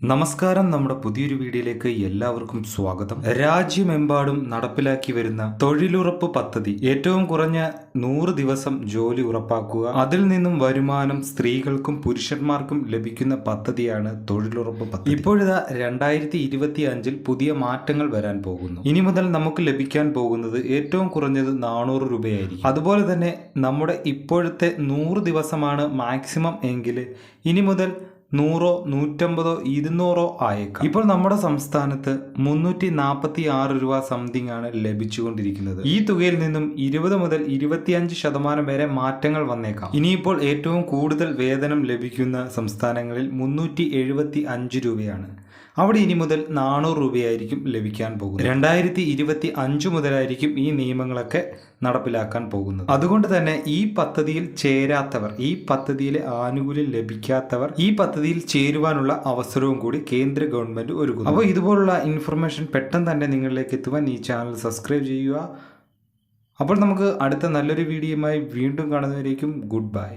നമസ്കാരം. നമ്മുടെ പുതിയൊരു വീഡിയോയിലേക്ക് എല്ലാവർക്കും സ്വാഗതം. രാജ്യമെമ്പാടും നടപ്പിലാക്കി വരുന്ന തൊഴിലുറപ്പ് പദ്ധതി, ഏറ്റവും കുറഞ്ഞ 100 ദിവസം ജോലി ഉറപ്പാക്കുക, അതിൽ നിന്നും വരുമാനം സ്ത്രീകൾക്കും പുരുഷന്മാർക്കും ലഭിക്കുന്ന പദ്ധതിയാണ് തൊഴിലുറപ്പ് പദ്ധതി. ഇപ്പോഴിതാ 2025 പുതിയ മാറ്റങ്ങൾ വരാൻ പോകുന്നു. ഇനി മുതൽ നമുക്ക് ലഭിക്കാൻ പോകുന്നത് ഏറ്റവും കുറഞ്ഞത് 400 രൂപയായിരിക്കും. അതുപോലെ തന്നെ നമ്മുടെ ഇപ്പോഴത്തെ 100 ദിവസമാണ് മാക്സിമം എങ്കിൽ ഇനി മുതൽ 100, 150, 200 ആയേക്കാം. ഇപ്പോൾ നമ്മുടെ സംസ്ഥാനത്ത് 346 രൂപ സംതിങ് ആണ് ലഭിച്ചുകൊണ്ടിരിക്കുന്നത്. ഈ തുകയിൽ നിന്നും 20 മുതൽ 25% വരെ മാറ്റങ്ങൾ വന്നേക്കാം. ഇനിയിപ്പോൾ ഏറ്റവും കൂടുതൽ വേതനം ലഭിക്കുന്ന സംസ്ഥാനങ്ങളിൽ 375 രൂപയാണ്. അവിടെ ഇനി മുതൽ 400 രൂപയായിരിക്കും ലഭിക്കാൻ പോകുന്നത്. 2025 മുതലായിരിക്കും ഈ നിയമങ്ങളൊക്കെ നടപ്പിലാക്കാൻ പോകുന്നത്. അതുകൊണ്ട് തന്നെ ഈ പദ്ധതിയിൽ ചേരാത്തവർ, ഈ പദ്ധതിയിലെ ആനുകൂല്യം ലഭിക്കാത്തവർ ഈ പദ്ധതിയിൽ ചേരുവാനുള്ള അവസരവും കൂടി കേന്ദ്ര ഗവൺമെന്റ് ഒരുക്കുന്നു. അപ്പോൾ ഇതുപോലുള്ള ഇൻഫർമേഷൻ പെട്ടെന്ന് തന്നെ നിങ്ങളിലേക്ക് എത്തുവാൻ ഈ ചാനൽ സബ്സ്ക്രൈബ് ചെയ്യുക. അപ്പോൾ നമുക്ക് അടുത്ത നല്ലൊരു വീഡിയോയുമായി വീണ്ടും കാണുന്നവരേക്കും ഗുഡ് ബൈ.